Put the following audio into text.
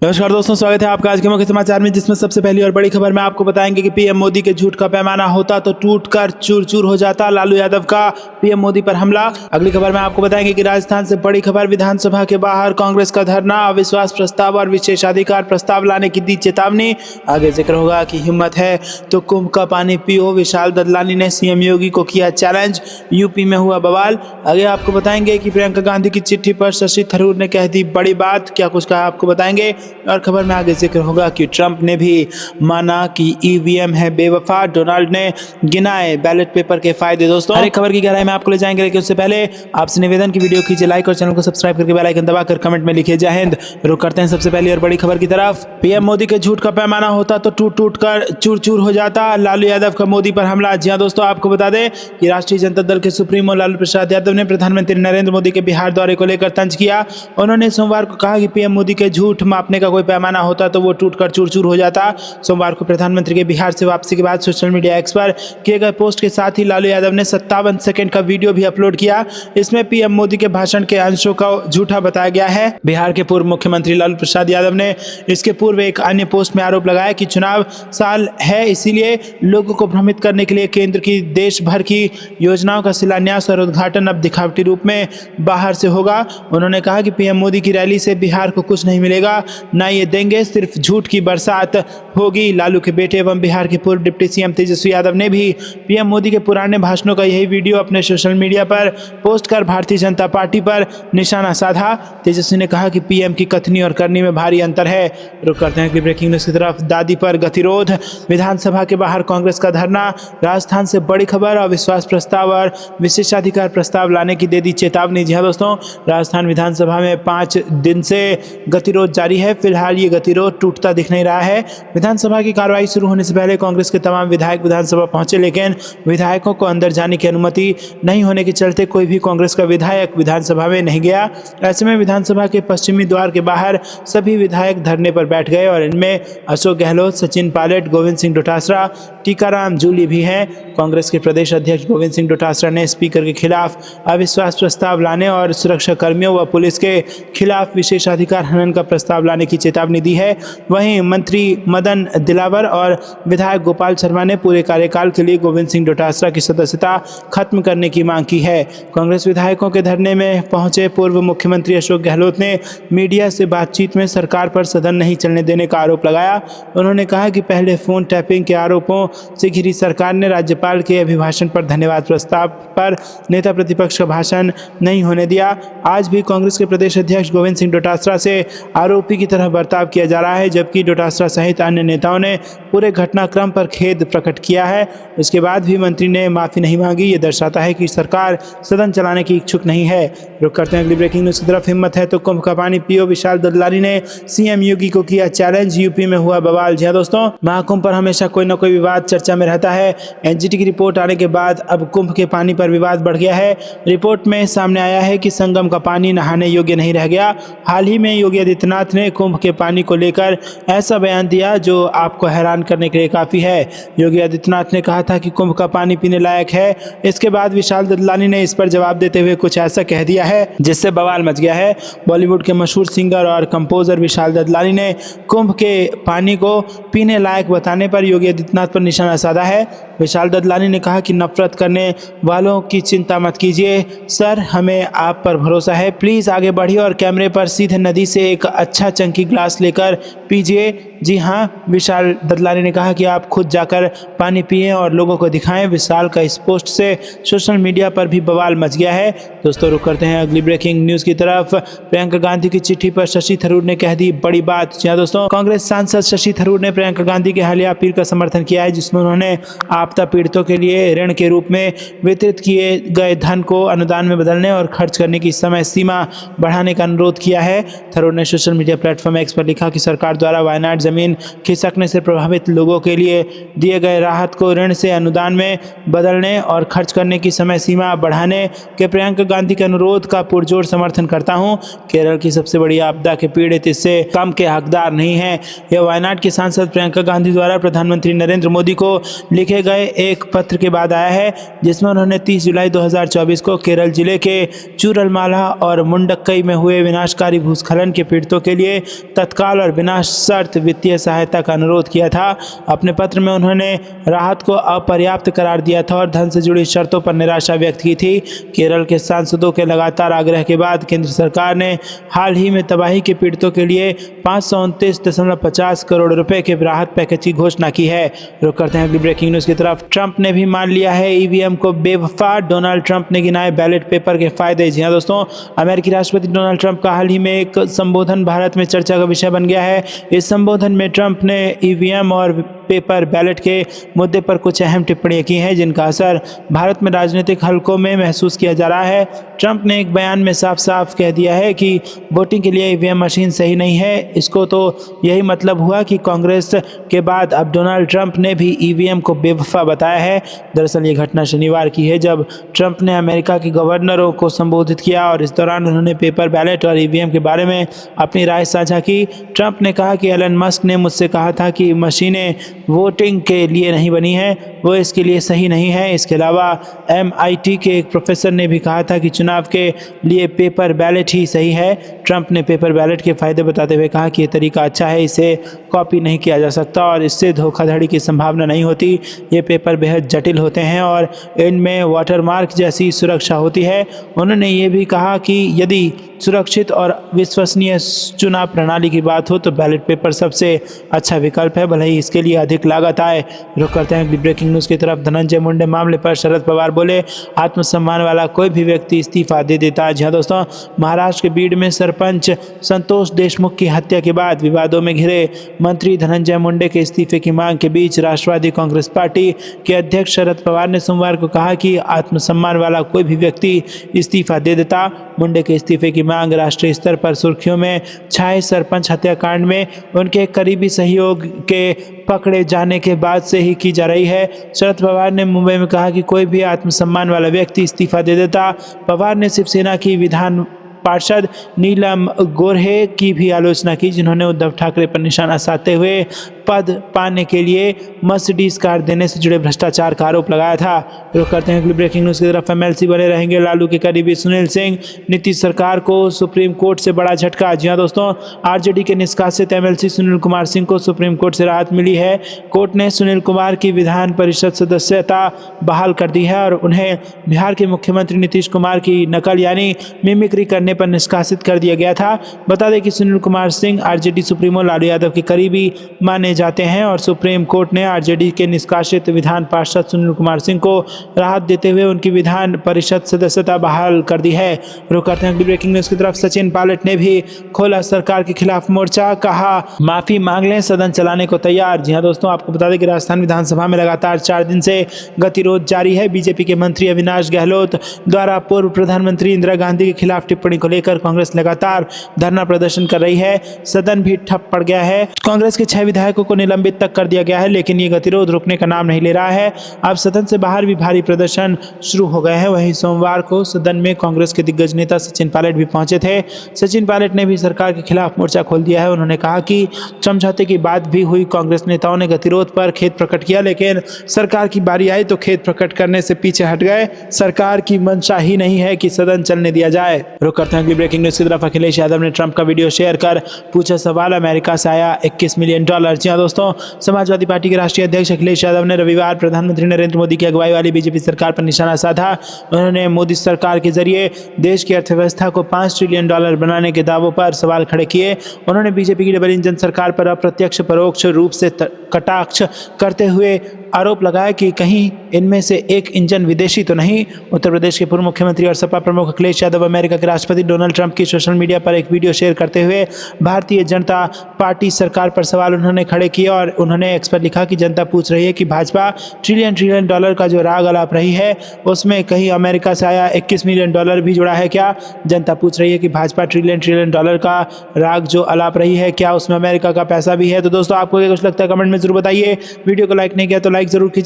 नमस्कार दोस्तों, स्वागत है आपका आज के मुख्य समाचार में, जिसमें सबसे पहली और बड़ी खबर में आपको बताएंगे कि पीएम मोदी के झूठ का पैमाना होता तो टूटकर चूर चूर हो जाता, लालू यादव का पीएम मोदी पर हमला। अगली खबर में आपको बताएंगे कि राजस्थान से बड़ी खबर, विधानसभा के बाहर कांग्रेस का धरना, अविश्वास प्रस्ताव और विशेषाधिकार प्रस्ताव लाने की दी चेतावनी। आगे जिक्र होगा कि हिम्मत है तो कुंभ का पानी पियो, विशाल ददलानी ने सीएम योगी को किया चैलेंज, यूपी में हुआ बवाल। आगे आपको बताएंगे कि प्रियंका गांधी की चिट्ठी पर शशि थरूर ने कह दी बड़ी बात, क्या कुछ कहा आपको बताएंगे। और खबर में आगे जिक्र होगा कि ट्रंप ने भी माना कि ईवीएम है बेवफा, डोनाल्ड ने गिनाए बैलेट पेपर के फायदे। दोस्तों, हर एक खबर की गहराई में आपको ले जाएंगे, लेकिन उससे पहले आपसे निवेदन की वीडियो कीजिए लाइक और चैनल को सब्सक्राइब करके बेल आइकन दबाकर कमेंट में लिखिए जय हिंद। रुक करते हैं सबसे पहली और बड़ी खबर की तरफ। पीएम मोदी के झूठ का पैमाना होता तो टूट टूट कर चूर चूर हो जाता, लालू यादव का मोदी पर हमला। जी हां दोस्तों, आपको बता दें कि राष्ट्रीय जनता दल के सुप्रीमो लालू प्रसाद यादव ने प्रधानमंत्री नरेंद्र मोदी के बिहार दौरे को लेकर तंज किया। उन्होंने सोमवार को कहा कि पीएम मोदी के झूठ मापने का कोई पैमाना होता तो वो टूटकर चूर चूर हो जाता। सोमवार को प्रधानमंत्री के बिहार से वापसी के बाद सोशल मीडिया एक्स पर किए गए पोस्ट के साथ ही लालू यादव ने 57 सेकंड का वीडियो भी अपलोड किया। इसमें पीएम मोदी के भाषण के अंशों का झूठा बताया गया है। बिहार के पूर्व मुख्यमंत्री लालू प्रसाद यादव ने इसके पूर्व एक अन्य पोस्ट में आरोप लगाया कि चुनाव साल है, इसीलिए लोगों को भ्रमित करने के लिए केंद्र की देश भर की योजनाओं का शिलान्यास और उद्घाटन अब दिखावटी रूप में बाहर से होगा। उन्होंने कहा कि पीएम मोदी की रैली से बिहार को कुछ नहीं मिलेगा, ना ये देंगे, सिर्फ झूठ की बरसात होगी। लालू के बेटे एवं बिहार के पूर्व डिप्टी सीएम तेजस्वी यादव ने भी पीएम मोदी के पुराने भाषणों का यही वीडियो अपने सोशल मीडिया पर पोस्ट कर भारतीय जनता पार्टी पर निशाना साधा। तेजस्वी ने कहा कि पीएम की कथनी और करनी में भारी अंतर है। रुक करते हैं अगली ब्रेकिंग न्यूज की तरफ। दादी पर गतिरोध, विधानसभा के बाहर कांग्रेस का धरना, राजस्थान से बड़ी खबर, अविश्वास प्रस्ताव और विशेषाधिकार प्रस्ताव लाने की दे दी चेतावनी। जी हाँ दोस्तों, राजस्थान विधानसभा में 5 दिन से गतिरोध जारी है। फिलहाल ये गतिरोध टूटता दिख नहीं रहा है। विधानसभा की कार्रवाई शुरू होने से पहले कांग्रेस के तमाम विधायक विधानसभा पहुंचे, लेकिन विधायकों को अंदर जाने की अनुमति नहीं होने के चलते कोई भी कांग्रेस का विधायक विधानसभा में नहीं गया। ऐसे में विधानसभा के पश्चिमी द्वार के बाहर सभी विधायक धरने पर बैठ गए और इनमें अशोक गहलोत, सचिन पायलट, गोविंद सिंह डोटासरा, टीकाराम जूली भी हैं। कांग्रेस के प्रदेश अध्यक्ष गोविंद सिंह डोटासरा ने स्पीकर के खिलाफ अविश्वास प्रस्ताव लाने और सुरक्षा कर्मियों व पुलिस के खिलाफ विशेषाधिकार हनन का प्रस्ताव लाने की चेतावनी दी है। वहीं मंत्री मदन दिलावर और विधायक गोपाल शर्मा ने पूरे कार्यकाल के लिए गोविंद सिंह डोटासरा की सदस्यता खत्म करने की मांग की है। कांग्रेस विधायकों के धरने में पहुंचे पूर्व मुख्यमंत्री अशोक गहलोत ने मीडिया से बातचीत में सरकार पर सदन नहीं चलने देने का आरोप लगाया। उन्होंने कहा कि पहले फोन टैपिंग के आरोपों से घिरी सरकार ने राज्यपाल के अभिभाषण पर धन्यवाद प्रस्ताव पर नेता प्रतिपक्ष का भाषण नहीं होने दिया। आज भी कांग्रेस के प्रदेश अध्यक्ष गोविंद सिंह डोटासरा से आरोपी की तरह बर्ताव किया जा रहा है, जबकि डोटासरा सहित अन्य नेताओं ने पूरे घटनाक्रम पर खेद प्रकट किया है। इसके बाद भी मंत्री ने माफी नहीं मांगी। ये दर्शाता है कि सरकार सदन चलाने की इच्छुक नहीं है। रुक करते हैं अगली ब्रेकिंग न्यूज की तरफ। हिम्मत है तो कुंभ का पानी पियो, विशाल ददलानी ने सीएम योगी को किया चैलेंज, यूपी में हुआ बवाल। जी दोस्तों, महाकुंभ पर हमेशा कोई न कोई विवाद चर्चा में रहता है। एनजीटी की रिपोर्ट आने के बाद अब कुंभ के पानी पर विवाद बढ़ गया है। रिपोर्ट में सामने आया है कि संगम का पानी नहाने योग्य नहीं रह गया। हाल ही में योगी आदित्यनाथ ने कुंभ के पानी को लेकर ऐसा बयान दिया जो आपको हैरान करने के लिए काफी है। योगी आदित्यनाथ ने कहा था कि कुंभ का पानी पीने लायक है। इसके बाद विशाल ददलानी ने इस पर जवाब देते हुए कुछ ऐसा कह दिया है जिससे बवाल मच गया है। बॉलीवुड के मशहूर सिंगर और कंपोजर विशाल ददलानी ने कुंभ के पानी को पीने लायक बताने पर योगी आदित्यनाथ पर निशाना साधा है। विशाल ददलानी ने कहा कि नफरत करने वालों की चिंता मत कीजिए सर, हमें आप पर भरोसा है, प्लीज आगे बढ़िए और कैमरे पर सीधे नदी से एक अच्छा चंकी ग्लास लेकर पीजिए। जी हाँ, विशाल ददलानी ने कहा कि आप खुद जाकर पानी पिएं और लोगों को दिखाएं। विशाल का इस पोस्ट से सोशल मीडिया पर भी बवाल मच गया है। दोस्तों, रुक करते हैं अगली ब्रेकिंग न्यूज की तरफ। प्रियंका गांधी की चिट्ठी पर शशि थरूर ने कह दी बड़ी बात। जी हाँ दोस्तों, कांग्रेस सांसद शशि थरूर ने प्रियंका गांधी की हालिया अपील का समर्थन किया है, जिसमें उन्होंने आपदा पीड़ितों के लिए ऋण के रूप में वितरित किए गए धन को अनुदान में बदलने और खर्च करने की समय सीमा बढ़ाने का अनुरोध किया है। थरूर ने सोशल मीडिया प्लेटफॉर्म एक्स पर लिखा कि सरकार द्वारा वायनाड जमीन खिसकने से प्रभावित लोगों के लिए दिए गए राहत को ऋण से अनुदान में बदलने और खर्च करने की समय सीमा बढ़ाने के प्रियंका गांधी के अनुरोध का पुरजोर समर्थन करता हूं। केरल की सबसे बड़ी आपदा के पीड़ित इससे कम के हकदार नहीं है। यह वायनाड की सांसद प्रियंका गांधी द्वारा प्रधानमंत्री नरेंद्र मोदी को लिखे गए एक पत्र के बाद आया है, जिसमें उन्होंने 30 जुलाई 2024 को केरल जिले के चूरलमाला और मुंडक्कई में हुए विनाशकारी भूस्खलन के पीड़ितों के लिए तत्काल और बिना शर्त वित्तीय सहायता का अनुरोध किया था। अपने पत्र में उन्होंने राहत को अपर्याप्त करार दिया था और धन से जुड़ी शर्तों पर निराशा व्यक्त की थी। केरल के सांसदों के लगातार आग्रह के बाद केंद्र सरकार ने हाल ही में तबाही के पीड़ितों के लिए 529.50 करोड़ रुपए के राहत पैकेज की घोषणा की है। रुक करते हैं अगली ब्रेकिंग न्यूज की तरफ। ट्रंप ने भी मान लिया है ईवीएम को बेवफा, डोनाल्ड ट्रंप ने गिनाए बैलेट पेपर के फायदे। जी हाँ दोस्तों, अमेरिकी राष्ट्रपति डोनाल्ड ट्रंप का हाल ही में एक संबोधन भारत में चर्चा का विषय बन गया है। इस संबोधन में ट्रंप ने ईवीएम और पेपर बैलेट के मुद्दे पर कुछ अहम टिप्पणियां की हैं, जिनका असर भारत में राजनीतिक हलकों में महसूस किया जा रहा है। ट्रंप ने एक बयान में साफ साफ कह दिया है कि वोटिंग के लिए ईवीएम मशीन सही नहीं है। इसको तो यही मतलब हुआ कि कांग्रेस के बाद अब डोनाल्ड ट्रंप ने भी ईवीएम को बेवफा बताया है। दरअसल ये घटना शनिवार की है, जब ट्रंप ने अमेरिका के गवर्नरों को संबोधित किया और इस दौरान उन्होंने पेपर बैलेट और ईवीएम के बारे में अपनी राय साझा की। ट्रंप ने कहा कि एलन मस्क ने मुझसे कहा था कि मशीनें वोटिंग के लिए नहीं बनी है, वो इसके लिए सही नहीं है। इसके अलावा MIT के एक प्रोफेसर ने भी कहा था कि चुनाव के लिए पेपर बैलेट ही सही है। ट्रंप ने पेपर बैलेट के फायदे बताते हुए कहा कि ये तरीका अच्छा है, इसे कॉपी नहीं किया जा सकता और इससे धोखाधड़ी की संभावना नहीं होती। ये पेपर बेहद जटिल होते हैं और इनमें वाटरमार्क जैसी सुरक्षा होती है। उन्होंने ये भी कहा कि यदि सुरक्षित और विश्वसनीय चुनाव प्रणाली की बात हो तो बैलेट पेपर सबसे अच्छा विकल्प है, भले ही इसके लिए अधिक लागत आए। रुक करते हैं अगली ब्रेकिंग न्यूज़ की तरफ। धनंजय मुंडे मामले पर शरद पवार बोले, आत्मसम्मान वाला कोई भी व्यक्ति इस्तीफा दे देता है। जी हाँ दोस्तों, महाराष्ट्र के बीड में सरपंच संतोष देशमुख की हत्या के बाद विवादों में घिरे मंत्री धनंजय मुंडे के इस्तीफे की मांग के बीच राष्ट्रवादी कांग्रेस पार्टी के अध्यक्ष शरद पवार ने सोमवार को कहा कि आत्मसम्मान वाला कोई भी व्यक्ति इस्तीफा दे देता। मुंडे के इस्तीफे की मांग राष्ट्रीय स्तर पर सुर्खियों में छाए सरपंच हत्याकांड में उनके करीबी सहयोग के पकड़े जाने के बाद से ही की जा रही है। शरद पवार ने मुंबई में कहा कि कोई भी आत्मसम्मान वाला व्यक्ति इस्तीफा दे देता। पवार ने शिवसेना की विधान पार्षद नीलम गोर्हे की भी आलोचना की, जिन्होंने उद्धव ठाकरे पर निशाना साधते हुए पद पाने के लिए मर्सिडीज कार देने से जुड़े भ्रष्टाचार का आरोप लगाया था। रुक करते हैं अगली ब्रेकिंग न्यूज़ की तरफ। MLC बने रहेंगे लालू के करीबी सुनील सिंह, नीतीश सरकार को सुप्रीम कोर्ट से बड़ा झटका। जी हाँ दोस्तों, RJD के निष्कासित MLC सुनील कुमार सिंह को सुप्रीम कोर्ट से राहत मिली है। कोर्ट ने सुनील कुमार की विधान परिषद सदस्यता बहाल कर दी है और उन्हें बिहार के मुख्यमंत्री नीतीश कुमार की नकल यानी मिमिक्री करने पर निष्कासित कर दिया गया था। बता दें कि सुनील कुमार सिंह RJD सुप्रीमो लालू यादव के करीबी माने जाते हैं और सुप्रीम कोर्ट ने RJD के निष्कासित विधान पार्षद सुनील कुमार सिंह को राहत देते हुए उनकी विधान परिषद सदस्यता बहाल कर दी है। रुक करते हैं अगली ब्रेकिंग न्यूज़ की तरफ। सचिन पायलट ने भी खोला सरकार के खिलाफ मोर्चा, कहा माफी मांग लें, सदन चलाने को तैयार। जी हाँ दोस्तों, आपको बता दें कि राजस्थान विधानसभा में लगातार 4 दिन से गतिरोध जारी है। बीजेपी के मंत्री अविनाश गहलोत द्वारा पूर्व प्रधानमंत्री इंदिरा गांधी के खिलाफ टिप्पणी को लेकर कांग्रेस लगातार धरना प्रदर्शन कर रही है। सदन भी ठप पड़ गया है। कांग्रेस के 6 विधायकों को निलंबित तक कर दिया गया है, लेकिन ये गतिरोध रुकने का नाम नहीं ले रहा है। अब सदन से बाहर भी भारी प्रदर्शन शुरू हो गए हैं। वहीं सोमवार को सदन में कांग्रेस के दिग्गज नेता सचिन पायलट भी पहुंचे थे। सचिन पायलट ने भी सरकार के खिलाफ मोर्चा खोल दिया है। उन्होंने कहा कि समझौते की बात भी हुई, कांग्रेस नेताओं ने गतिरोध पर खेद प्रकट किया, लेकिन सरकार की बारी आई तो खेद प्रकट करने से पीछे हट गए। सरकार की मंशा ही नहीं है कि सदन चलने दिया जाए। रुक करते हैं अगली ब्रेकिंग न्यूज़ की तरफ। अखिलेश यादव ने ट्रंप का वीडियो शेयर कर पूछा सवाल, अमेरिका से आया $21 मिलियन। जी हाँ दोस्तों, समाजवादी पार्टी के राष्ट्रीय अध्यक्ष अखिलेश यादव ने रविवार प्रधानमंत्री नरेंद्र मोदी की अगुवाई वाली बीजेपी सरकार पर निशाना साधा। उन्होंने मोदी सरकार के जरिए देश की अर्थव्यवस्था को $5 ट्रिलियन बनाने के दावों पर सवाल खड़े किए। उन्होंने बीजेपी की डबल इंजन सरकार पर अप्रत्यक्ष परोक्ष रूप से कटाक्ष करते हुए आरोप लगाया कि कहीं इनमें से एक इंजन विदेशी तो नहीं। उत्तर प्रदेश के पूर्व मुख्यमंत्री और सपा प्रमुख अखिलेश यादव अमेरिका के राष्ट्रपति डोनाल्ड ट्रंप की सोशल मीडिया पर एक वीडियो शेयर करते हुए भारतीय जनता पार्टी सरकार पर सवाल उन्होंने खड़े किए और उन्होंने एक्स पर लिखा कि जनता पूछ रही है कि भाजपा ट्रिलियन डॉलर का जो राग अलाप रही है उसमें कहीं अमेरिका से आया $21 मिलियन भी जुड़ा है क्या। जनता पूछ रही है कि भाजपा ट्रिलियन डॉलर का राग जो अलाप रही है क्या उसमें अमेरिका का पैसा भी है। तो दोस्तों, आपको क्या कुछ लगता है कमेंट में जरूर बताइए। वीडियो को लाइक नहीं किया तो लाइक जरूर कीजिए।